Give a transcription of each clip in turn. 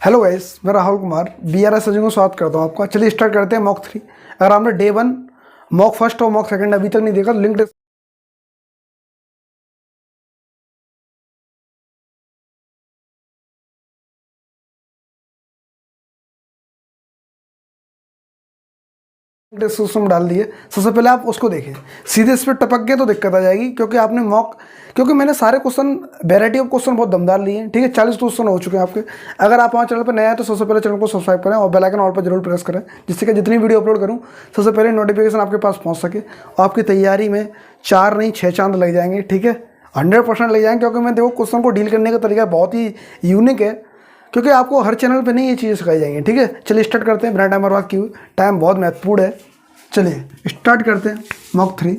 Hello guys, मैं Rahul Kumar BRS Sachin को स्वागत करता हूँ आपका। चलिए स्टार्ट करते हैं मॉक 3। अगर आपने डे 1 मॉक फर्स्ट और मॉक सेकंड अभी तक नहीं देखा तो लिंक डिस्क्रिप्शन में डाल दिए। सबसे पहले आप उसको देखें, सीधे इस पर टपक गए तो दिक्कत आ जाएगी, क्योंकि मैंने सारे क्वेश्चन वैरायटी ऑफ क्वेश्चन बहुत दमदार लिए हैं। ठीक है, 40 क्वेश्चन हो चुके हैं आपके। अगर आप हमारे चैनल पर नए हैं तो सबसे पहले चैनल को सब्सक्राइब करें और बेल आइकन ऑल पर जरूर प्रेस करें, जिससे कि जितनी वीडियो अपलोड करूँ सबसे पहले नोटिफिकेशन आपके पास पहुँच सके और आपकी तैयारी में 4 नहीं 6 चांद लग जाएंगे। ठीक है, 100% लग जाएंगे, क्योंकि मैं देखो क्वेश्चन को डील करने का तरीका बहुत ही यूनिक है, क्योंकि आपको हर चैनल पे नहीं ये चीज़ें सिखाई जाएंगी। ठीक है, चलिए स्टार्ट करते हैं बिना टाइम बर्बाद किए। टाइम बहुत महत्वपूर्ण है। चलिए स्टार्ट करते हैं मॉक 3।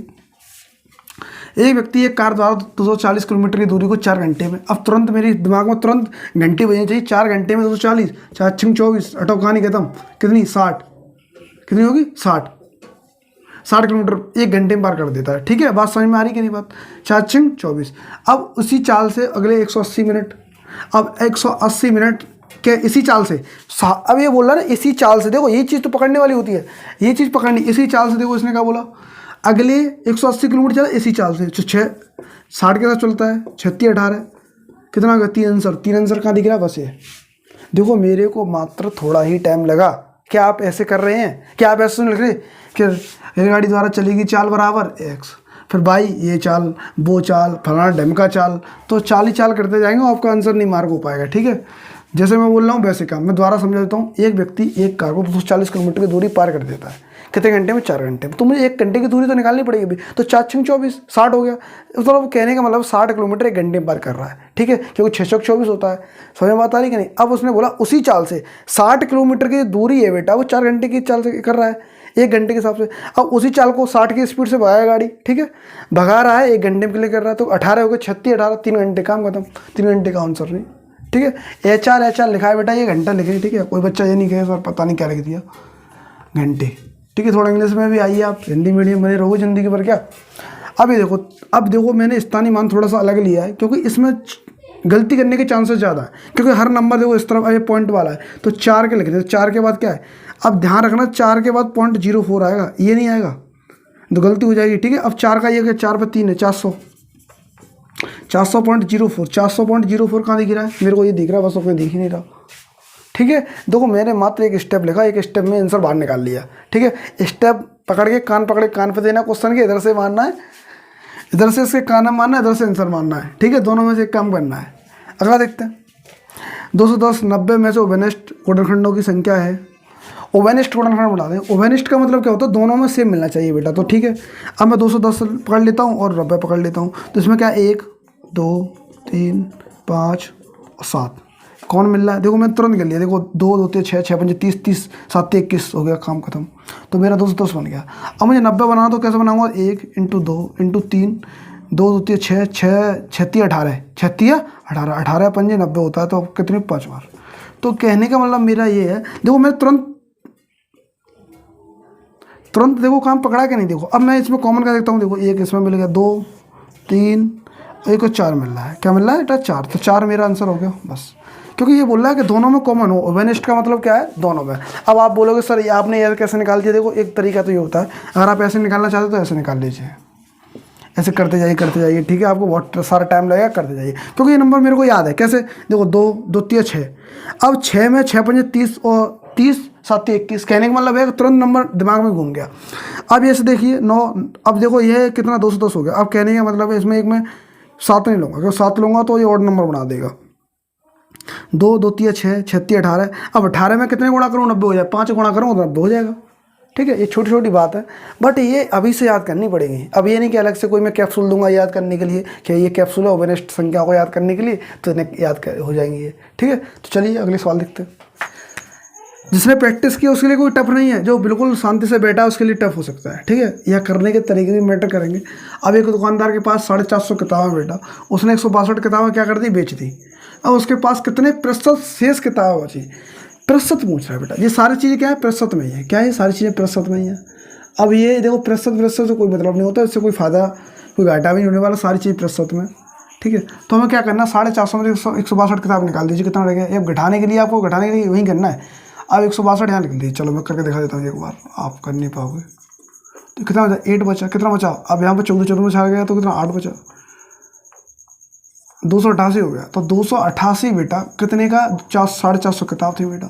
एक व्यक्ति एक कार द्वारा 240 किलोमीटर की दूरी को 4 घंटे में, अब तुरंत मेरे दिमाग में तुरंत घंटी बजनी चाहिए। 4 घंटे में 240, 4 छिंग 24, अटो कहानी खत्म। कितनी 60, कितनी होगी 60 किलोमीटर 1 घंटे में पार कर देता है। ठीक है, बात समझ में आ रही कि नहीं बात। 4 छिंग 24। अब उसी चाल से अगले 180 मिनट, अब 180 मिनट के इसी चाल से, अब ये बोल रहा है ना इसी चाल से। देखो ये चीज़ तो पकड़ने वाली होती है, ये चीज़ पकड़नी इसी चाल से। देखो इसने क्या बोला, अगले 180 किलोमीटर चला इसी चाल से। 60 के साथ चलता है, 36 18 कितना होगा 3 आंसर। 3 आंसर कहाँ दिख रहा है, बस ये देखो। मेरे को मात्र थोड़ा ही टाइम लगा। क्या आप ऐसे कर रहे हैं, क्या आप ऐसे लिख रहे कि रेलगाड़ी द्वारा चलेगी चाल बराबर x, फिर भाई ये चाल वो चाल फलाना ढमका चाल, तो चाल ही चाल करते जाएंगे, आपका आंसर नहीं मार्क हो पाएगा। ठीक है, जैसे मैं बोल रहा हूँ वैसे काम मैं दोबारा समझा देता हूँ। एक व्यक्ति एक कार को 240 किलोमीटर की दूरी पार कर देता है, कितने घंटे में, 4 घंटे में। तो मुझे 1 घंटे की दूरी तो निकालनी पड़ेगी अभी। तो 4 छिंग 24, 60 हो गया। मतलब कहने का मतलब 60 किलोमीटर 1 घंटे में पार कर रहा है। ठीक है, क्योंकि 6 चौक 24 होता है। समझ में बात आ रही कि नहीं। अब उसने बोला उसी चाल से 60 किलोमीटर की दूरी है बेटा, वो 4 घंटे की चाल से कर रहा है, 1 घंटे के हिसाब से। अब उसी चाल को 60 की स्पीड से भगाया गाड़ी। ठीक है, भगा रहा है, 1 घंटे के लिए कर रहा है, तो 18 हो गए, 36 18, 3 घंटे काम खत्म। 3 घंटे का आंसर नहीं। ठीक है, HR लिखा है बेटा, ये घंटा लिखे। ठीक है, कोई बच्चा ये नहीं कहे सर पता नहीं क्या लिख दिया, घंटे। ठीक है, थोड़ा इंग्लिश में भी आइए, आप हिंदी मीडियम बने रहोगे ज़िंदगी भर क्या। अब देखो मैंने स्थानीय मान थोड़ा सा अलग लिया है, क्योंकि इसमें गलती करने के चांसेस ज़्यादा है, क्योंकि हर नंबर देखो इस तरफ ये पॉइंट वाला है, तो 4 के लिख देते। 4 के बाद क्या है, अब ध्यान रखना 4 के बाद .04 आएगा, ये नहीं आएगा तो गलती हो जाएगी। ठीक है, अब 4 का ये 4 पर 3 है, 400 400.04 400.04 कहाँ दिख रहा है मेरे को, ये दिख रहा है, बस उसमें दिख ही नहीं रहा। ठीक है, देखो मैंने मात्र एक स्टेप लिखा, एक स्टेप में आंसर बाहर निकाल लिया। ठीक है, स्टेप पकड़ के कान पकड़े कान पे देना क्वेश्चन के, इधर से मारना है, इधर से इसके कान में मारना है, इधर से आंसर मारना है। ठीक है, दोनों में से एक काम करना है। अगला देखते हैं। 210 90 में से ओवेनिस्ट गुणनखंडों की संख्या है। ओवेनिस्ट गुणनखंड बना दें। ओवेनिस्ट का मतलब क्या होता है, दोनों में सेम मिलना चाहिए बेटा। तो ठीक है, अब मैं 210 पकड़ लेता हूँ और 90 पकड़ लेता हूँ, तो इसमें क्या 1 2 3 5 और 7 कौन मिल रहा है। देखो मैं तुरंत कर लिया, देखो 2 2 6 6 5 30 30 7 21 हो गया, काम खत्म। तो मेरा 210 बन गया। अब मुझे 90 बनाना, तो कैसे बनाऊंगा, 1 × 2 × 3 2 2 6 6 36 18 36 18 18 5 90 होता है, तो कितने 5 बार। तो कहने का मतलब मेरा ये है, देखो मैं तुरंत देखो काम पकड़ा कि नहीं। देखो अब मैं इसमें कॉमन का देखता हूँ। देखो 1 इसमें मिल गया, 2 3 1 और 4 मिल रहा है। क्या मिल रहा है बेटा, 4। तो 4 मेरा आंसर हो गया बस, क्योंकि ये बोल रहा है कि दोनों में कॉमन हो। ओवेनिस्ट का मतलब क्या है, दोनों में। अब आप बोलोगे सर आपने यार कैसे निकाल दिया। देखो एक तरीका तो ये होता है, अगर आप ऐसे निकालना चाहते हो तो ऐसे निकाल लीजिए, ऐसे करते जाइए। ठीक है, आपको बहुत सारा टाइम लगेगा, करते जाइए, क्योंकि ये नंबर मेरे को याद है। कैसे, देखो 2 2 3 6, अब 6 में 6 5 30 और 30 7 21, कहने का मतलब है तुरंत नंबर दिमाग में घूम गया। अब ये से देखिए 9, अब देखो ये कितना 210 हो गया। अब कहने का मतलब है इसमें एक में 7 नहीं लूँगा, क्योंकि 7 लूँगा तो ये ऑड नंबर बना देगा। 2 2 3 6 36 18, अब 18 में कितने गुणा करूँ, 90 हो जाए, 5 गुणा करूँ तो 90 हो जाएगा। ठीक है, ये छोटी छोटी बात है, बट ये अभी से याद करनी पड़ेगी। अब ये नहीं कि अलग से कोई मैं कैप्सूल दूंगा याद करने के लिए कि ये कैप्सूल है ओवेनिस्ट संख्या को याद करने के लिए, तो इन्हें हो जाएंगे ये। ठीक है, तो चलिए अगले सवाल देखते हैं। जिसने प्रैक्टिस की उसके लिए कोई टफ नहीं है, जो बिल्कुल शांति से बैठा है उसके लिए टफ हो सकता है। ठीक है, यह करने के तरीके भी मैटर करेंगे। अब एक दुकानदार के पास 450 किताबें बेटा, उसने 162 किताबें क्या कर दी, बेच दी। अब उसके पास कितने प्रतिशत शेष किताबें बची, प्रतिशत पूछ रहा है बेटा। ये सारी चीज़ें क्या है, प्रतिशत में ही है। क्या है, सारी चीज़ें प्रतिशत में ही है। अब ये देखो प्रतिशत से कोई मतलब नहीं होता, इससे कोई फायदा कोई घाटा भी नहीं होने वाला, सारी चीज़ प्रतिशत में। ठीक है। तो हमें क्या करना है, 450 में 162 किताब निकाल दीजिए, कितना रह गया। ये घटाने के लिए आपको घटाने के लिए वही करना है। अब 162 यहाँ लिख दीजिए। चलो मैं करके दिखा देता हूँ एक बार, आप कर नहीं पाओगे। तो कितना बचा, 8 बचा। कितना बचा, अब यहाँ पर 14 में छा गया तो कितना, 8 बचा, 288 हो गया। तो 288 बेटा कितने का, 450 किताब थी बेटा,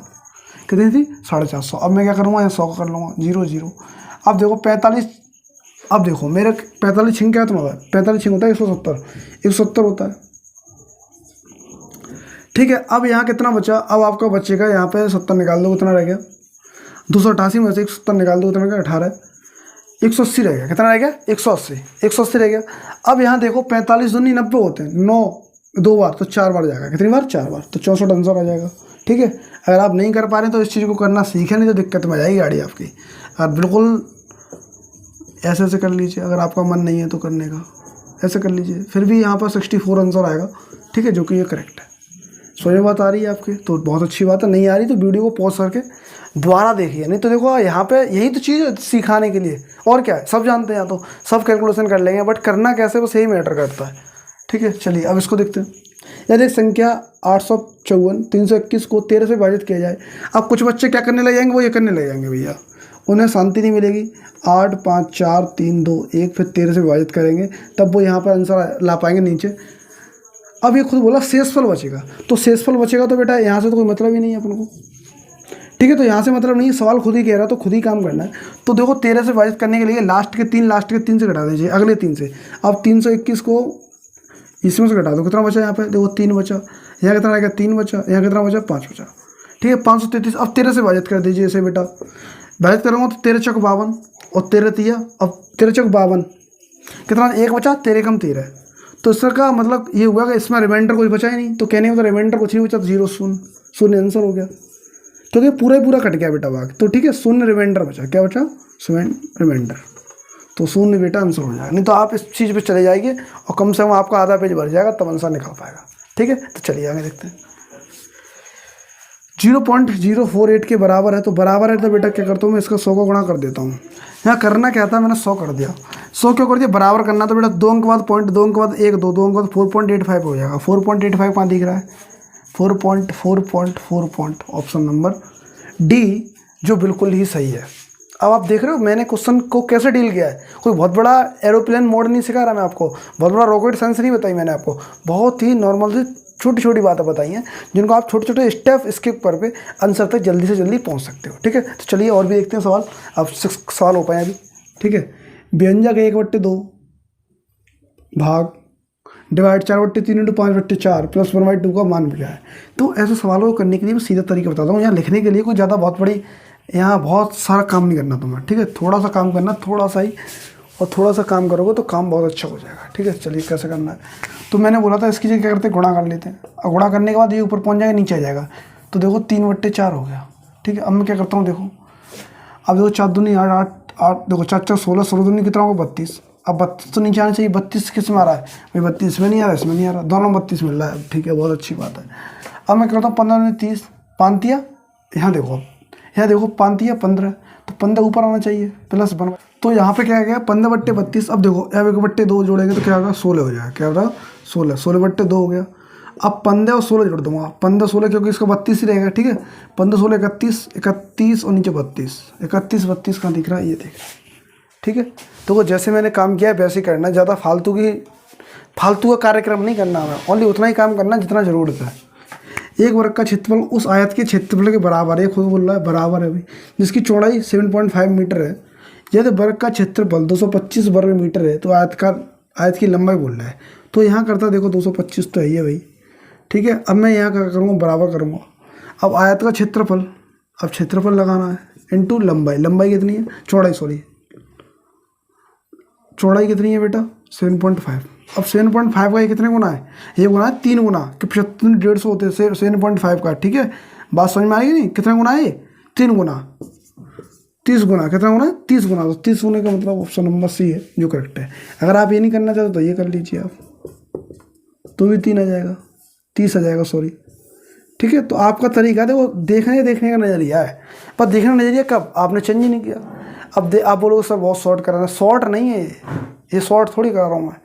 कितनी थी, 450। अब मैं क्या करूँगा, यहाँ 100 का कर लूँगा, 0 0। अब देखो 45, अब देखो मेरे 45 छिंग क्या तुम्हारा, 45 छिंग होता है 170 होता है, ठीक है। अब यहाँ कितना बचा, अब आपका बचेगा यहाँ पे 70 निकाल दो, कितना रह गया, 288 में से 170 निकाल दो, कितना रह गया, 18, 180 रह गया। कितना रह गया, 180 रह गया। अब यहाँ देखो 45 दूनी 90 होते हैं, 9 2 बार तो 4 बार जाएगा, कितनी बार, 4 बार, तो 64 आंसर आ जाएगा, ठीक है। अगर आप नहीं कर पा रहे तो इस चीज़ को करना सीखें, नहीं तो दिक्कत में आ जाएगी गाड़ी आपकी। और बिल्कुल ऐसे ऐसे कर लीजिए, अगर आपका मन नहीं है तो करने का, ऐसे कर लीजिए, फिर भी यहाँ पर 64 आंसर आएगा, ठीक है, जो कि ये करेक्ट है। सो ये बात आ रही है आपकी, तो बहुत अच्छी बात है। नहीं आ रही तो वीडियो को पॉज करके दोबारा देखिए, नहीं तो देखो यहाँ पे यही तो चीज़ है सिखाने के लिए, और क्या है, सब जानते हैं, तो सब कैलकुलेशन कर लेंगे, बट करना कैसे बस यही मैटर करता है, ठीक है। चलिए अब इसको देखते हैं। यदि एक संख्या 854 321 को 13 से विभाजित किया जाए। अब कुछ बच्चे क्या करने लग जाएंगे, वो ये करने लग जाएंगे भैया, उन्हें शांति नहीं मिलेगी। 8 5 4 3 2 1 फिर 13 से विभाजित करेंगे, तब वो यहाँ पर आंसर ला पाएंगे नीचे। अब ये खुद बोला शेषफल बचेगा, तो शेषफल बचेगा तो बेटा यहाँ से तो कोई मतलब ही नहीं है अपन को, ठीक है। तो यहाँ से मतलब नहीं है, सवाल खुद ही कह रहा है, तो खुद ही काम करना है। तो देखो 13 से विभाजित करने के लिए लास्ट के 3 से घटा दीजिए, अगले 3 से। अब 321 को इसमें से घटा दो, कितना बचा यहाँ पे, देखो 3 बचा, यहाँ कितना रहेगा, 3 बचा, यहाँ कितना बचा, 5 बचा, ठीक है। 533 अब 13 से विभाजित कर दीजिए इसे बेटा, विभाजित करूँगा तो 13 चौक 52 और 13 तिया, अब 13 चौक 52, कितना, 1 बचा, 13 कम 13, तो इसका का मतलब ये हुआ कि इसमें रिमाइंडर कोई बचा ही नहीं, तो कहने मतलब रिमाइंडर कुछ नहीं बचा, तो 0 शून्य आंसर हो गया, क्योंकि पूरा ही पूरा कट गया बेटा भाग, तो ठीक है, शून्य रिमाइंडर बचा, क्या बचा, रिमाइंडर, तो शून्य बेटा आंसर हो जाएगा। नहीं तो आप इस चीज़ पे चले जाएंगे और कम से कम आपका आधा पेज भर जाएगा, तब आंसर निकल पाएगा, ठीक है। तो चलिए आगे देखते हैं। 0.048 के बराबर है, तो बराबर है तो बेटा क्या करता हूँ मैं, इसका 100 का गुणा कर देता हूँ। यहाँ करना क्या था, मैंने 100 कर दिया, 100 क्यों कर दिया, बराबर करना, तो बेटा 2 अंक बाद पॉइंट, 2 अंक बाद 1 2 2 अंक बाद 4.85 हो जाएगा। 4.85 कहाँ दिख रहा है, 4.4 ऑप्शन नंबर डी, जो बिल्कुल ही सही है। अब आप देख रहे हो मैंने क्वेश्चन को कैसे डील किया है, कोई बहुत बड़ा एरोप्लेन मोड नहीं सिखा रहा मैं आपको, बहुत बड़ा रॉकेट साइंस नहीं बताई मैंने आपको, बहुत ही नॉर्मल से छोटी छोटी बातें बताई हैं, जिनको आप छोटे छोटे स्टेप स्किप कर पे आंसर तक जल्दी से जल्दी पहुंच सकते हो, ठीक है। तो चलिए और भी देखते हैं सवाल, अब 6 सवाल हो पाए अभी, ठीक है। व्यंजक 1/2 भाग डिवाइड 4/3 × 5/4 प्लस 1/2 का मान क्या है। तो ऐसे सवालों को करने के लिए मैं सीधा तरीका बताता हूँ। यहाँ लिखने के लिए कोई ज़्यादा बहुत बड़ी, यहाँ बहुत सारा काम नहीं करना तुम्हें, ठीक है, थोड़ा सा काम करना, थोड़ा सा ही, और थोड़ा सा काम करोगे तो काम बहुत अच्छा हो जाएगा, ठीक है। चलिए कैसे करना है, तो मैंने बोला था इसकी जगह क्या करते हैं, गुणा कर लेते हैं, और गुणा करने के बाद ये ऊपर पहुँच जाएगा, नीचे आ जाएगा, तो देखो 3/4 हो गया, ठीक है। अब मैं क्या करता हूँ, देखो अब देखो 4 दूनी 8 8, देखो 4 4 16, 16 दूनी कितना होगा, 32। अब 32 तो नीचे आना चाहिए, 32 किस में आ रहा है भाई, 32 में नहीं आ रहा, इसमें नहीं आ रहा, दोनों 32 मिल रहा है, ठीक है, बहुत अच्छी बात है। अब मैं करता हूँ 15 दूनी 30, 5 तिया, यहाँ देखो, यहाँ देखो 5 तिया 15, तो 15 ऊपर आना चाहिए प्लस 1, तो यहाँ पे क्या आ गया 15/32। अब देखो यहाँ 1/2 जोड़ेंगे तो क्या होगा, 16 हो जाएगा, क्या होगा 16, 16/2 हो गया। अब 15 और 16 जोड़ दूंगा, 15 16 क्योंकि इसका 32 ही रहेगा, ठीक है। 15 16 31, 31 और नीचे 32, 31 32 कहाँ दिख रहा है, ये देख, ठीक है। तो वो जैसे मैंने काम किया है वैसे ही करना, ज़्यादा फालतू का कार्यक्रम नहीं करना है, ओनली उतना ही काम करना जितना ज़रूरत है। एक वर्ग का क्षेत्रफल उस आयत के क्षेत्रफल के बराबर है, खुद बोल रहा है बराबर है भाई, जिसकी चौड़ाई 7.5 मीटर है। यदि वर्ग का क्षेत्रफल 225 वर्ग मीटर है, तो आयत की लंबाई बोल रहा है, तो यहाँ करता देखो 225 तो है ही भाई, ठीक है। अब मैं यहाँ क्या करूँगा, बराबर करूँगा। अब आयत का क्षेत्रफल, अब क्षेत्रफल लगाना है इंटू लंबाई, लंबाई कितनी है, चौड़ाई कितनी है बेटा 7.5। अब 7.5 का ये कितने गुना है, ये गुना है 3 गुना, कि 75 150 होते हैं 7.5 का, ठीक है। बात समझ में आएगी नहीं, कितना गुना है ये, 3 गुना, 30 गुना, कितना गुना है 30 गुना, तो 30 गुने का मतलब ऑप्शन नंबर सी है जो करेक्ट है। अगर आप ये नहीं करना चाहते तो ये कर लीजिए आप, तो भी 3 आ जाएगा, 30 आ जाएगा, सॉरी, ठीक है। तो आपका तरीका देखो, देखने का नज़रिया है, पर देखने का नज़रिया कब आपने चेंज ही नहीं किया। अब आप बोलोगे सर बहुत शॉर्ट कराना, शॉर्ट नहीं है ये शॉर्ट थोड़ी करा रहा हूँ मैं,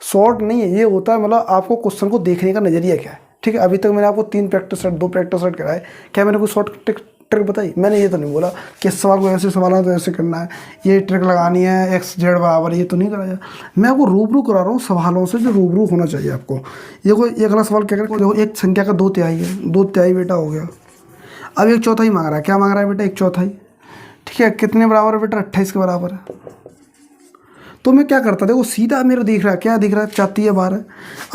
शॉर्ट नहीं है, ये होता है मतलब आपको क्वेश्चन को देखने का नज़रिया क्या है। ठीक है, अभी तक मैंने आपको 3 प्रैक्टिस सेट 2 प्रैक्टिस सेट कराए, क्या मैंने कोई शॉर्ट ट्रिक बताई? मैंने ये तो नहीं बोला कि इस सवाल को ऐसे सवाल है तो ऐसे करना है, ये ट्रिक लगानी है x z बराबर, ये तो नहीं कराया। मैं आपको रूबरू करा रहा हूँ सवालों से जो रूबरू होना चाहिए आपको। ये कोई एक अगला सवाल क्या करें, देखो एक संख्या का 2 तिहाई है, 2 तिहाई बेटा हो गया। अब 1 चौथाई मांग रहा है, क्या मांग रहा है बेटा? 1 चौथाई। ठीक है, कितने बराबर है बेटा? 28 के बराबर है। तो मैं क्या करता, देखो सीधा मेरा दिख रहा है, क्या दिख रहा है? 4 12।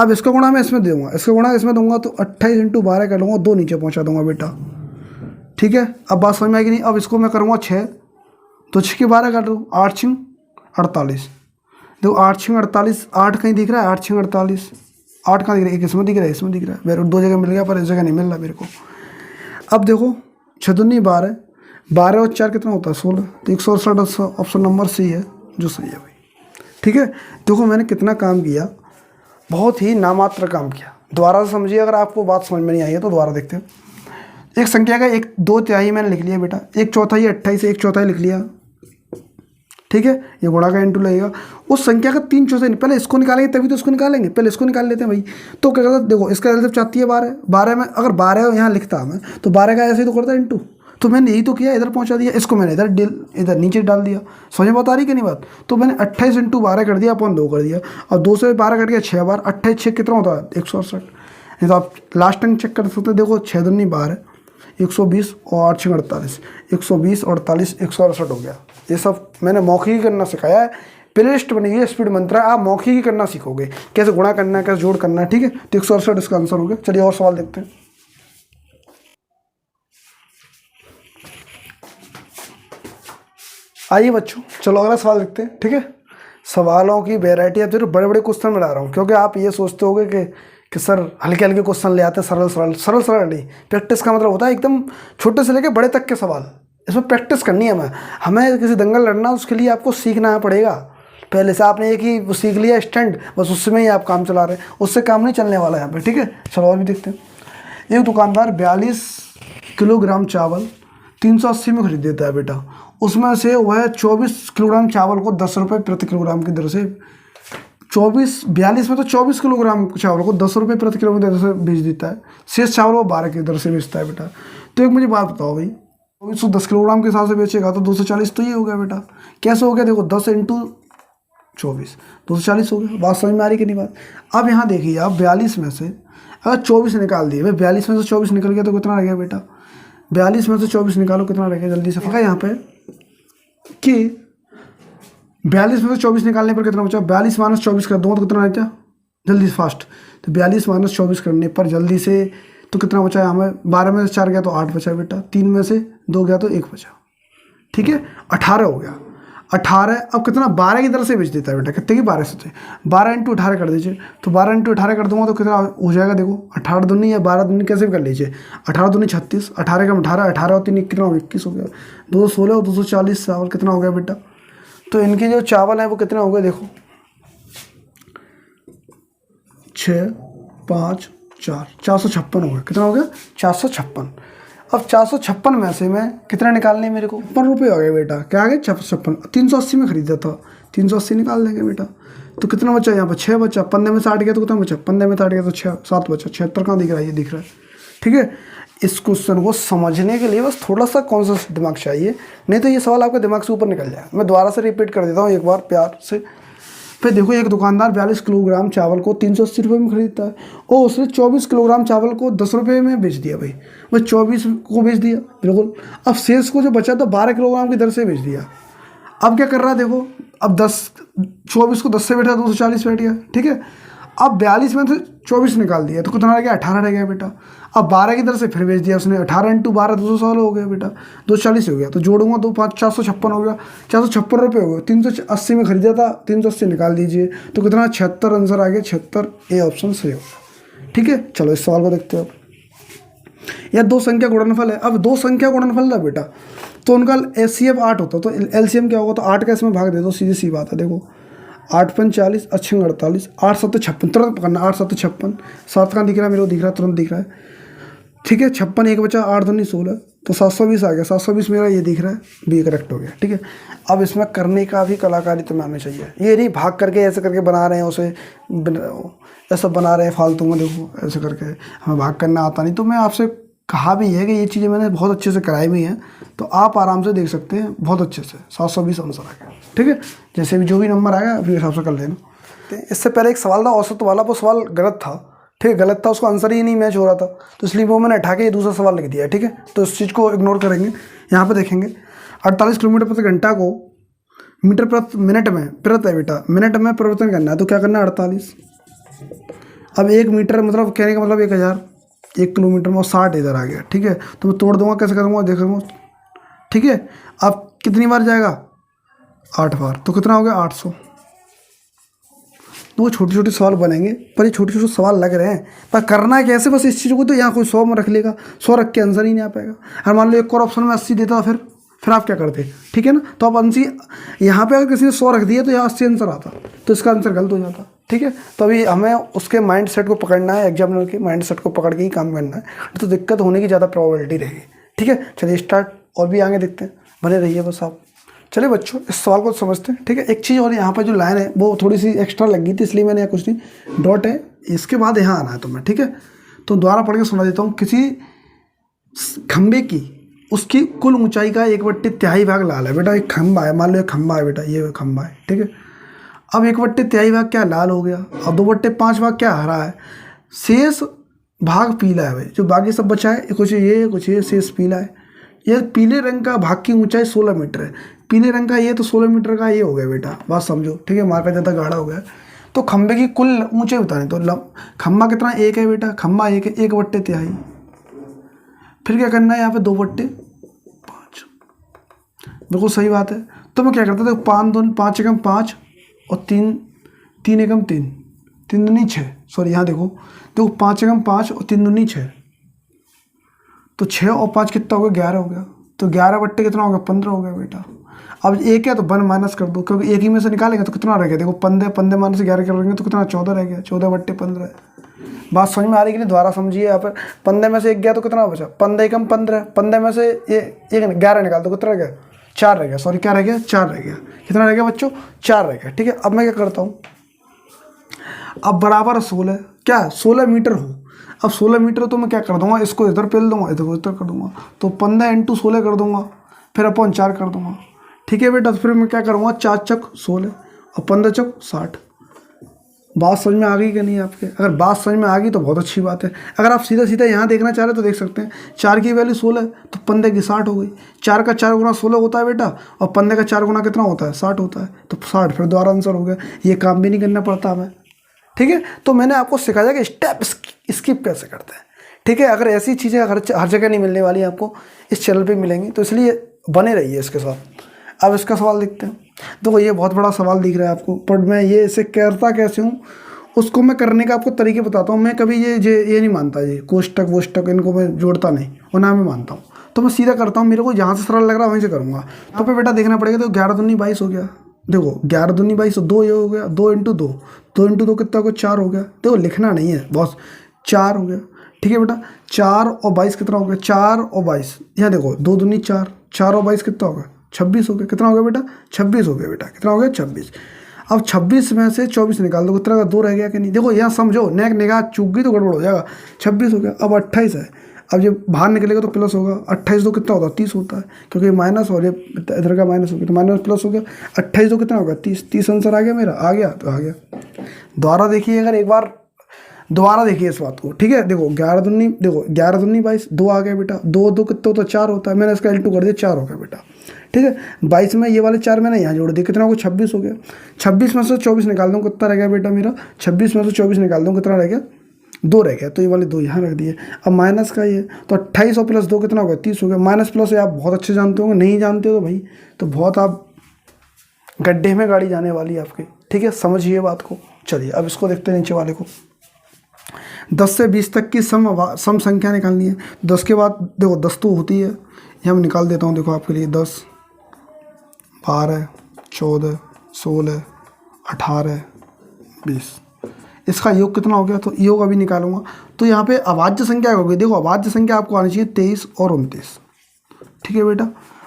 अब इसका गुणा मैं इसमें दूंगा, इसका गुणा इसमें दूंगा तो 28 × 12 कर लूँगा, 2 नीचे पहुँचा दूंगा बेटा। ठीक है, अब बात समझ में आएगी नहीं? अब इसको मैं करूँगा 6, तो 6 के 12 काट दूँ, 8 6 48। देखो 8 6 48, 8 कहीं दिख रहा है? 8 6 48, 8 कहाँ दिख रहा है? एक इसमें दिख रहा है, इसमें दिख रहा है, मेरे को 2 जगह मिल गया पर इस जगह नहीं मिल रहा मेरे को। अब देखो 6 दूनी 12, 12 और 4 कितना होता है? 16। तो 168 ऑप्शन नंबर सी है जो सही है भाई। ठीक है, देखो मैंने कितना काम किया, बहुत ही नामात्र काम किया। दोबारा से समझिए, अगर आपको बात समझ में नहीं आई है तो दोबारा देखते हैं। एक संख्या का 1 2 तिहाई मैंने लिख लिया बेटा, 1 चौथाई 28 से 1 चौथाई लिख लिया। ठीक है, ये गुणा का इंटू लगेगा। उस संख्या का 3 चौथाई, पहले इसको निकालेंगे तभी तो इसको निकालेंगे, पहले इसको निकाल लेते हैं भाई। तो क्या करता, देखो इसका एलसीएम चाहती है 12, 12 में अगर 12 यहाँ लिखता मैं तो 12 का ऐसे ही तो करता इंटू, तो मैंने यही तो किया, इधर पहुंचा दिया, इसको मैंने इधर नीचे डाल दिया। समझ में बता रही कि नहीं बात? तो मैंने 28 × 12 कर दिया, अपन 2 कर दिया, और 2 से 12 कट गया 6 बार, 28 6 कितना होता है? 168। नहीं तो आप लास्ट टाइम चेक कर सकते हैं, देखो 6 दूनी 12, 120 और 8 6 48, 120 48 168 हो गया। ये सब मैंने मौखिक करना सिखाया है, प्ले लिस्ट बनी है स्पीड मंत्र, आप मौखिक ही करना सीखोगे, कैसे गुणा करना है, कैसे जोड़ करना है। ठीक है, तो 168 इसका आंसर हो गया। चलिए और सवाल देखते हैं। आइए बच्चों, चलो अगला सवाल देखते हैं। ठीक है, सवालों की वैरायटी अब जरूर बड़े बड़े क्वेश्चन में ला रहा हूँ, क्योंकि आप ये सोचते होगे कि सर हल्के हल्के क्वेश्चन ले आते हैं, सरल नहीं। प्रैक्टिस का मतलब होता है एकदम छोटे से लेकर बड़े तक के सवाल, इसमें प्रैक्टिस करनी है। हमें किसी दंगल लड़ना, उसके लिए आपको सीखना पड़ेगा। पहले से आपने एक ही वो सीख लिया स्टैंड, बस उसमें ही आप काम चला रहे हैं, उससे काम नहीं चलने वाला है यहाँ पे। ठीक है, चलो और भी देखते हैं। एक दुकानदार 42 किलोग्राम चावल 380 में खरीद देता है बेटा, उसमें से वह 24 किलोग्राम चावल को 10 रुपये प्रति किलोग्राम की दर से 42 में तो 24 किलोग्राम चावल को 10 रुपये प्रति किलोग्राम की दर से बेच देता है, शेष चावल वो 12 की दर से बेचता है बेटा। तो एक मुझे बात बताओ भाई, 2410 किलोग्राम के हिसाब से बेचेगा तो 240 तो ये हो गया बेटा। कैसे हो गया? देखो 10 × 24 240 हो गया। बात समझ में आ रही कि नहीं बात? अब यहाँ देखिए आप 42 में से अगर 24 निकाल दिए, भाई 42 में से 24 निकल गया तो कितना रह गया बेटा? 42 में से 24 निकालो, कितना रह गया? जल्दी से देखा यहाँ पे कि 42 में से 24 निकालने पर कितना बचा? 42 - 24 कर दूँगा तो कितना रह गया? जल्दी से फास्ट, तो 42 - 24 करने पर जल्दी से तो कितना बचा है हमें? 12 में से 4 गया तो 8 बचा बेटा, 3 में से 2 गया तो 1 बचा। ठीक है, 18 हो गया। 18 अब कितना? 12 की दर से बेच देता है बेटा। कितने की? 12 से थे, 12 × 18 कर दीजिए, तो 12 × 18 कर दूंगा तो कितना हो जाएगा? देखो 18 दूनी या 12 दूनी कैसे भी कर लीजिए, 18 दूनी 36, 18 कम 18, 18 और 3 कितना हो? 21 हो गया। 216 और 240 चावल कितना हो गया बेटा? तो इनके जो चावल है वो कितना हो गए? देखो 6 5 4 456 हो गया। कितना हो गया? 456। अब 456 में से मैं कितना निकालने मेरे को? 56 रुपये हो गए बेटा। क्या आ गए? 56। 380 में खरीदा था, 380 निकाल देंगे बेटा। तो कितना बचा यहाँ पर? 6 बचा। 15 में से 8 गया तो कितना बचा? 15 में से 8 गया तो 6 7 बचा। 76 कहाँ दिख रहा है? ये दिख रहा है। ठीक है, इस क्वेश्चन को समझने के लिए बस थोड़ा सा कॉन्शियस दिमाग चाहिए, नहीं तो ये सवाल आपके दिमाग से ऊपर निकल जाएगा। मैं दोबारा से रिपीट कर देता हूँ एक बार प्यार से। फिर देखो, एक दुकानदार 42 किलोग्राम चावल को 380 रुपये में खरीदता है और उसने 24 किलोग्राम चावल को 10 रुपये में बेच दिया भाई। वह 24 को बेच दिया बिल्कुल। अब शेष को जो बचा था 12 किलोग्राम की दर से बेच दिया। अब क्या कर रहा है? देखो अब 24 को 10 से बैठा 240 बैठ गया। ठीक है, अब 42 में से 24 निकाल दिया तो कितना रह गया? 18 रह गया बेटा। अब 12 की दर से फिर बेच दिया उसने, 18 × 12 216 हो गया बेटा, 240 हो गया। तो जोड़ूंगा तो 5 456 हो गया, 456 रुपये हो गए। 380 में खरीदा था, 380 निकाल दीजिए तो कितना? 76 आंसर आ गया। 76 ए ऑप्शन सही होगा। ठीक है, चलो इस सवाल को देखते हो। या 2 संख्या गुणनफल है। अब 2 संख्या गुणनफल है बेटा, तो उनका HCF 8 होता, तो LCM क्या होगा? तो 8 का इसमें भाग दे दो, सीधी सी बात है। देखो 8 × 5 = 40, 8 × 6 = 48, 8 × 7 = 56। तुरंत पकड़ना, 8 × 7 = 56, 7 का दिख रहा है मेरे को, दिख रहा है, तुरंत दिख रहा है। ठीक है। 56 एक बचा, 8 दूनी 16, तो 720 आ गया। 720 मेरा ये दिख रहा है, बी करेक्ट हो गया। ठीक है। अब इसमें करने का भी कलाकारी तो हमें चाहिए, ये नहीं भाग करके ऐसे करके बना रहे हैं उसे, ऐसा बना रहे हैं फालतू में, देखो ऐसे करके हमें भाग करना आता नहीं। तो मैं आपसे कहा भी है कि ये चीज़ें मैंने बहुत अच्छे से कराई हुई हैं, तो आप आराम से देख सकते हैं बहुत अच्छे से। 720 आंसर आ गया। ठीक है। जैसे भी जो भी नंबर आएगा अपने हिसाब से कर लेना। इससे पहले एक सवाल था औसत वाला, वो सवाल गलत था। ठीक है, गलत था, उसका आंसर ही नहीं मैच हो रहा था, तो इसलिए वो मैंने उठा के ये दूसरा सवाल लिख दिया। ठीक है। तो इस चीज़ को इग्नोर करेंगे। यहाँ पे देखेंगे 48 किलोमीटर प्रति घंटा को मीटर प्रति मिनट में प्रति बेटा मिनट में परिवर्तन करना है, तो क्या करना है 48। अब 1 मीटर मतलब कहने का मतलब 1000, 1 किलोमीटर में, और 60 इधर आ गया। ठीक है। तो मैं तोड़ दूंगा, कैसे करूँगा देखूँगा। ठीक है। अब कितनी बार जाएगा, 8 बार, तो कितना हो गया 800। तो वो छोटे छोटे सवाल बनेंगे, पर ये छोटे छोटे सवाल लग रहे हैं, पर करना है कैसे, बस इस चीज़ को। तो यहाँ कोई 100 में रख लेगा, 100 रख के आंसर ही नहीं आ पाएगा। और मान लो एक और ऑप्शन में 80 देता, फिर आप क्या करते। ठीक है ना। तो अब 80 यहाँ पे अगर किसी ने 100 रख दिया तो यहाँ 80 आंसर आता, तो इसका आंसर गलत हो जाता। ठीक है। तो अभी हमें उसके माइंड सेट को पकड़ना है, एग्जामिनर के माइंड सेट को पकड़ के ही काम करना है, तो दिक्कत होने की ज़्यादा प्रोबेबिलिटी रहेगी। ठीक है। चलिए स्टार्ट, और भी आगे देखते हैं, बने रहिए बस आप। चलिए बच्चों, इस सवाल को समझते हैं। ठीक है। एक चीज़ और, यहाँ पर जो लाइन है वो थोड़ी सी एक्स्ट्रा लग गई थी, इसलिए मैंने यहाँ कुछ नहीं, डॉट है, इसके बाद यहाँ आना है तुम्हें। ठीक है। तो दोबारा पढ़ के सुना देता हूँ। किसी खंबे की उसकी कुल ऊंचाई का 1/3 भाग लाल है। बेटा एक खंबा है, मान लो एक खंबा है बेटा, ये खंबा है। ठीक है। अब 1/3 भाग क्या लाल हो गया, और 2/5 भाग क्या हरा है, शेष भाग पीला है। भाई जो बाकी सब बचा है, कुछ ये शेष पीला है। ये पीले रंग का भाग की ऊंचाई 16 मीटर है। पीले रंग का ये तो 16 मीटर का ये हो गया बेटा, बात समझो। ठीक है। मार्का ज़्यादा गाढ़ा हो गया। तो खंबे की कुल ऊंचाई बताने, तो खंबा कितना, 1 है बेटा, खंबा 1 है, 1/3। फिर क्या करना है यहाँ पे, 2/5। बिल्कुल सही बात है। तो मैं क्या करता था, 5 एकम 5 और 3 एकम 3, 3 दूनी 6, सॉरी यहाँ देखो 5 एकम 5 और 3 दूनी 6, तो 6 और 5 कितना हो गया, 11 हो गया। तो 11 बट्टे कितना हो गया, 15 हो गया बेटा। अब एक है तो 1 माइनस कर दो, क्योंकि एक ही में से निकालेंगे तो कितना रह गया, देखो 15 माइनस 11 करेंगे तो कितना, 14 रह गया। 14/15। बात समझ में आ रही कि नहीं, दोबारा समझिए। यहाँ पर 15 में से 1 गया तो कितना बचा, 15 एकम 15, 15 में से ये 11 निकाल दो, कितना रह गया, 4 रह गया। सॉरी क्या रह गया, 4 रह गया। कितना रह गया बच्चों, 4 रह गया। ठीक है। अब मैं क्या करता हूँ, अब बराबर 16 क्या 16 मीटर हो। अब 16 मीटर तो मैं क्या कर दूंगा, इसको इधर पेल दूंगा, इधर इधर कर दूंगा, तो 15 × 16 कर दूंगा, फिर अपन 4 कर दूंगा। ठीक है बेटा। तो फिर मैं क्या करूँगा, 4 चक 16 और 15 चक 60। बात समझ में आ गई कि नहीं आपके, अगर बात समझ में आ गई तो बहुत अच्छी बात है। अगर आप सीधा सीधा यहाँ देखना चाह रहे तो देख सकते हैं, 4 की वैल्यू 16 तो 15 की 60 हो गई। 4 का 4 गुना 16 होता है बेटा, और 15 का 4 गुना कितना होता है, 60 होता है, तो 60। फिर दोबारा आंसर हो गया। ये काम भी नहीं करना पड़ता हमें। ठीक है। तो मैंने आपको सिखाया कि स्टेप स्किप कैसे करते हैं। ठीक है। अगर ऐसी चीज़ें हर जगह नहीं मिलने वाली, आपको इस चैनल पे मिलेंगी, तो इसलिए बने रहिए इसके साथ। अब इसका सवाल देखते हैं। देखो ये बहुत बड़ा सवाल दिख रहा है आपको, पर मैं ये इसे करता कैसे हूँ उसको मैं करने का आपको तरीके बताता हूँ। मैं कभी ये नहीं मानता, ये कोष्टक वोष्टक इनको मैं जोड़ता नहीं, और ना मैं मानता हूँ। तो मैं सीधा करता हूँ, मेरे को जहाँ से सरल लग रहा है वहीं से करूँगा। तो पे बेटा देखना पड़ेगा। तो 11 दूनी 22 हो गया। देखो 11 दूनी 22, 2 ये हो गया, 2 × 2, 2 × 2 कितना हो गया, 4 हो गया। देखो लिखना नहीं है बॉस, 4 हो गया। ठीक है बेटा। 4 और 22 कितना हो गया, 4 और 22, यहाँ देखो 2 दूनी 4, 4 और 22 कितना हो गया, 26 हो गया। कितना हो गया बेटा, 26 हो गया बेटा। कितना हो गया, 26। अब 26 में से 24 निकाल दो, कितना का 2 रह गया कि नहीं। देखो यहाँ समझो, नेक निगाह चूक गई तो गड़बड़ हो जाएगा। 26 हो गया। अब 28 है, अब जब बाहर निकलेगा तो प्लस होगा। 28 तो कितना होता है, 30 होता है, क्योंकि माइनस और ये इधर का माइनस हो गया, तो माइनस प्लस हो गया। 28 तो कितना होगा, 30। 30 आंसर आ गया मेरा, आ गया तो आ गया। दोबारा देखिए, अगर एक बार दोबारा देखिए इस बात को। ठीक है। देखो 11 दूनी 22, 2 आ गया बेटा। 2 2 कितना होता है, 4 होता है। मैंने इसका L2 कर दिया, 4 हो गया बेटा। ठीक है। 22 में ये वाले 4 मैंने यहाँ जोड़ दिए, कितना हो गया, 26 हो गया। 26 में से 24 निकाल दूँ, कितना रह गया बेटा मेरा, 26 में से 24 निकाल दूँ, कितना रह गया, 2 रह गया। तो ये वाले 2 यहाँ रख दिए। अब माइनस का ये, तो 28 और प्लस 2 कितना हो गया, 30 हो गया। माइनस प्लस आप बहुत अच्छे जानते होंगे, नहीं जानते हो तो भाई तो बहुत आप गड्ढे में गाड़ी जाने वाली है आपकी। ठीक है। समझिए बात को। चलिए अब इसको देखते हैं, नीचे वाले को। 10 से 20 तक की सम संख्या निकालनी है। 10 के बाद देखो 10 तो होती है, ये मैं निकाल देता हूँ। देखो आपके लिए 10, 12, 14, 16, 18, 20। इसका योग कितना हो गया, तो योग अभी निकालूंगा। तो यहाँ पे अभाज्य संख्या होगी, देखो अभाज्य संख्या आपको आनी चाहिए 23 और 29, ठीक है बेटा।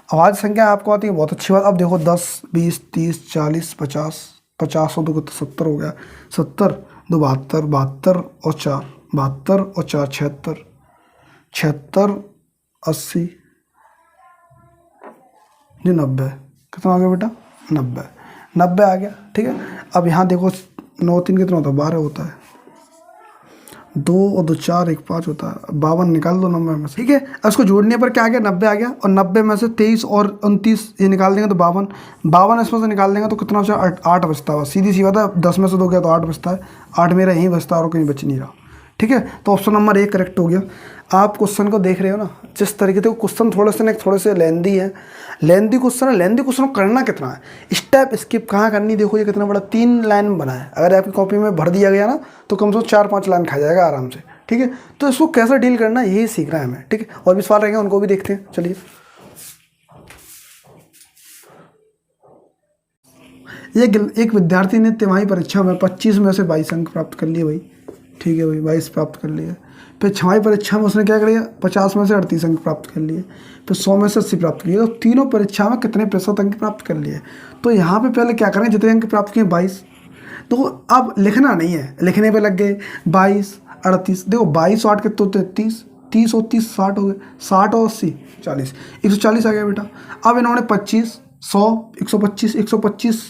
अभाज्य संख्या आपको आती है, बहुत अच्छी बात। अब देखो 10 20 30 40 50, 50 और 2 तो 70 हो गया, 70 2 72, 72 और 4 72 और 4 76, 76 80 जी 90, कितना आ गया बेटा 90, 90 आ गया, ठीक है। अब यहाँ देखो 9 3 कितना होता है 12 होता है, 2 और 2 4 1 5 होता है, 52 निकाल दो 90 में से, ठीक है। अब इसको जोड़ने पर क्या आ गया 90 आ गया, और 90 में से 23 और 29 ये निकाल देंगे तो 52, 52 इसमें से निकाल देंगे तो कितना बचा 8 बचता है, सीधी सी बात है, 10 में से 2 गया तो 8 बचता है, 8 मेरा यहीं बचता है और कहीं बच नहीं रहा, ठीक है। तो ऑप्शन नंबर 1 करेक्ट हो गया। आप क्वेश्चन को देख रहे हो ना, जिस तरीके से क्वेश्चन थोड़े से लेंदी है, लेंदी क्वेश्चन है, लेंदी क्वेश्चन को करना कितना है, स्टेप स्किप कहाँ करनी, देखो ये कितना बड़ा 3 लाइन में बना है, अगर आपकी कॉपी में भर दिया गया ना तो कम से कम 4-5 लाइन खा जाएगा आराम से, ठीक है। तो इसको कैसे डील करना है यही सीखना है हमें, ठीक है। और भी सवाल रहेंगे उनको भी देखते हैं, चलिए। एक विद्यार्थी ने तिमाही परीक्षा में 25 में से 22 अंक प्राप्त कर लिए भाई, ठीक है भाई 22 प्राप्त कर लिए। फिर छमाही परीक्षा में उसने क्या किया 50 में से 38 अंक प्राप्त कर लिए, फिर 100 में से 80 प्राप्त किए, तो तीनों परीक्षा में कितने प्रतिशत अंक प्राप्त कर लिए। तो यहाँ पे पहले क्या करें, जितने अंक प्राप्त किए 22, तो अब लिखना नहीं है, लिखने पे लग गए 22 38, देखो 22 8 कितने होते 30, 30 और 30 60 हो गए, 60 और 80 40, 140 आ गया बेटा। अब इन्होंने 25 100 125 125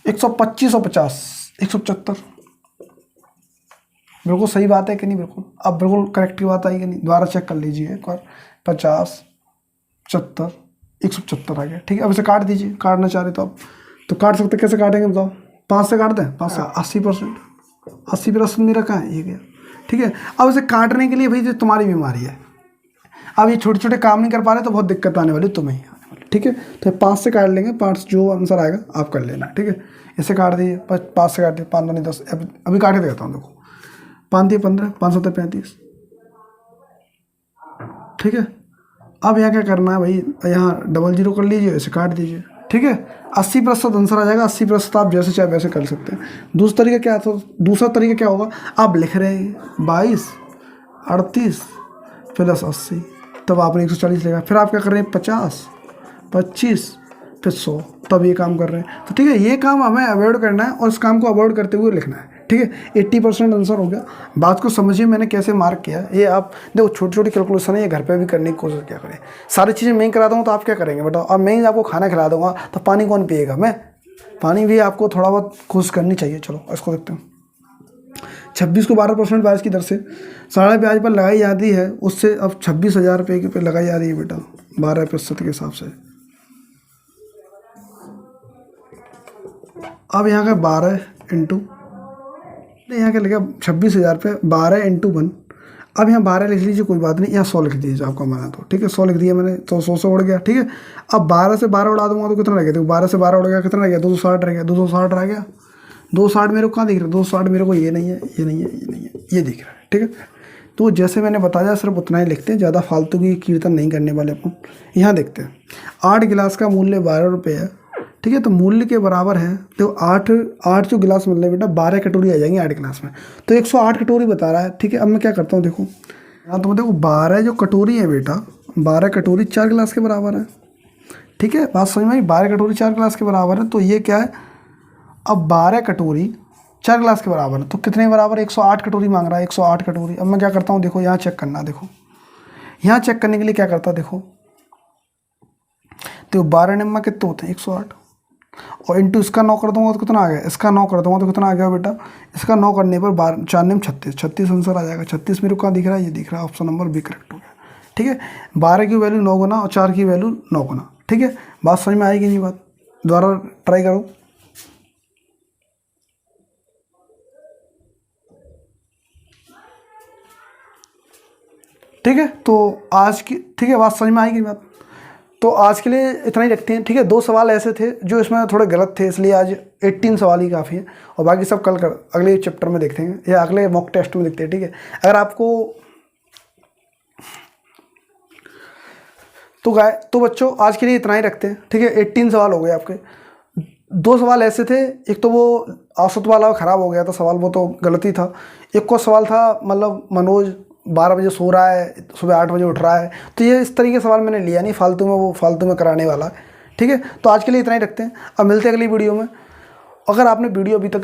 125 और 50 175, बिल्कुल सही बात है कि नहीं, बिल्कुल अब बिल्कुल करेक्ट की बात आई कि नहीं, दोबारा चेक कर लीजिए एक बार, 50 75 175 आ गया, ठीक है। अब इसे काट दीजिए, काटना चाह रहे तो आप तो काट सकते, कैसे काटेंगे बताओ, 5 से काट दें, 5 से 80%, 80% मेरा कहाँ है ये गया, ठीक है। अब इसे काटने के लिए भाई जो तुम्हारी बीमारी है, अब ये छोटे छोटे काम नहीं कर पा रहे तो बहुत दिक्कत आने वाली तुम्हें ही आने वाली, ठीक है। तो 5 से काट लेंगे, 5 जो आंसर आएगा आप कर लेना, ठीक है। इसे काट दीजिए, 5 से काट दिए, 5 नहीं 10, अभी काट के देता हूँ, देखो 5 दिए 15, 5 7 35, ठीक है। अब यहाँ क्या करना है भाई, यहाँ डबल जीरो कर लीजिए, इसे काट दीजिए, ठीक है। 80% आंसर आ जाएगा, 80% आप जैसे चाहे वैसे कर सकते हैं। दूसरा तरीका क्या होगा, आप लिख रहे हैं 22 38 प्लस 80, तब आपने 140 लिखा, फिर आप क्या कर रहे हैं 50 25 फिर 100, तब ये काम कर रहे हैं। तो ठीक है, ये काम हमें अवॉइड करना है और इस काम को अवॉइड करते हुए लिखना है, ठीक है। 80% आंसर हो गया। बात को समझिए मैंने कैसे मार्क किया, ये आप देखो छोटी छोटी कैलकुलेशन है, ये घर पे भी करने की कोशिश क्या करें। सारी चीज़ें मैं ही करा दूँगा तो आप क्या करेंगे बताओ, अब मैं ही आपको खाना खिला दूँगा तो पानी कौन पिएगा, मैं। पानी भी आपको थोड़ा बहुत कोशिश करनी चाहिए। चलो इसको देखते हैं। 26 को 12% ब्याज की दर से साढ़े ब्याज पर लगाई जाती है, उससे अब 26,000 रुपये के पे लगाई जा रही है बेटा 12% के हिसाब से। अब यहाँ का 12 इंटू यहाँ क्या लिखा 26,000 रुपये 12 इंटू 1। अब यहाँ 12 लिख लीजिए, कोई बात नहीं, यहाँ 100 लिख दीजिए आपका माना तो, ठीक है। 100 लिख दिया मैंने तो 100 से उड़ गया, ठीक है। अब 12 से 12 उड़ा दूंगा तो कितना रह गया, देखो 12 से 12 उड़ गया, कितना रह गया 260 रह गया, 260 रह गया। 260 मेरे को कहाँ दिख रहा है, 260 मेरे को ये नहीं है, ये नहीं है, ये नहीं है, ये दिख रहा है, ठीक है। तो जैसे मैंने बताया सिर्फ उतना ही लिखते हैं, ज़्यादा फालतू की कीर्तन नहीं करने वाले अपन। यहाँ देखते हैं 8 गिलास का मूल्य 12 रुपये है, ठीक है। तो मूल्य के बराबर है, तो 8 जो गिलास मिल रहे बेटा 12 कटोरी आ जाएंगी 8 गिलास में, तो 108 कटोरी बता रहा है, ठीक है। अब मैं क्या करता हूँ, देखो यहाँ तो देखो 12 जो कटोरी है बेटा, 12 कटोरी 4 गिलास के बराबर है, ठीक है। बात समझ में आई, 12 कटोरी 4 गिलास के बराबर है, तो ये क्या है, अब 12 कटोरी 4 गिलास के बराबर है, तो कितने बराबर 108 कटोरी मांग रहा है, 108 कटोरी। अब मैं क्या करता हूँ, देखो यहाँ चेक करना, देखो यहाँ चेक करने के लिए क्या करता, देखो तो 12 निम्मा कितने होते हैं 108, और इंटू इसका 9 कर दूंगा तो कितना आ गया, इसका 9 कर दूंगा तो कितना आ गया बेटा, इसका 9 करने पर 12 4 निम 36 आंसर आ जाएगा। 36 मेरे को कहाँ दिख रहा है, ये दिख रहा है, ऑप्शन नंबर बी करेक्ट हो गया, ठीक है। 12 की वैल्यू 9 गुना और 4 की वैल्यू 9 गुना, ठीक है। बात समझ में आएगी नहीं, बात दोबारा ट्राई करो। ठीक है, तो आज की, ठीक है, बात समझ में आएगी बात। तो आज के लिए इतना ही रखते हैं, ठीक है। 2 सवाल ऐसे थे जो इसमें थोड़े गलत थे, इसलिए आज 18 सवाल ही काफ़ी है, और बाकी सब कल कर अगले चैप्टर में देखते हैं या अगले मॉक टेस्ट में देखते हैं, ठीक है। अगर आपको तो बच्चों आज के लिए इतना ही रखते हैं, ठीक है। 18 सवाल हो गए आपके। 2 सवाल ऐसे थे, एक तो वो औसत वाला ख़राब हो गया था सवाल, वो तो गलती था। एक को सवाल था मतलब मनोज 12 बजे सो रहा है, सुबह 8 बजे उठ रहा है, तो ये इस तरीके का सवाल मैंने लिया नहीं फालतू में, वो फालतू में कराने वाला है। ठीक है, तो आज के लिए इतना ही रखते हैं, अब मिलते हैं अगली वीडियो में। अगर आपने वीडियो अभी तक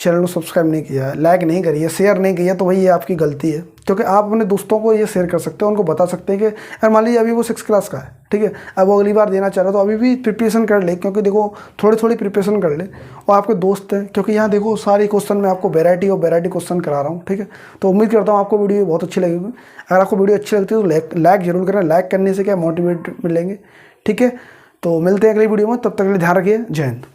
चैनल को सब्सक्राइब नहीं किया है, लाइक नहीं करी है, शेयर नहीं किया, तो भाई ये आपकी गलती है, क्योंकि आप अपने दोस्तों को ये शेयर कर सकते हो, उनको बता सकते हैं कि यार मान लीजिए अभी वो 6 क्लास का है, ठीक है, अब वो अगली बार देना चाह रहा है, तो अभी भी प्रिपरेशन कर ले, क्योंकि देखो थोड़ी थोड़ी प्रिपरेशन कर ले, और आपके दोस्त हैं, क्योंकि यहाँ देखो सारे क्वेश्चन मैं आपको वेराइटी क्वेश्चन करा रहा हूँ। ठीक है, तो उम्मीद करता हूँ आपको वीडियो बहुत अच्छी लगेगी। अगर आपको वीडियो अच्छी लगती है तो लाइक जरूर करें, लाइक करने से क्या मोटिवेट मिलेंगे। ठीक है, तो मिलते हैं अगली वीडियो में, तब तक के लिए ध्यान रखिए, जय हिंद।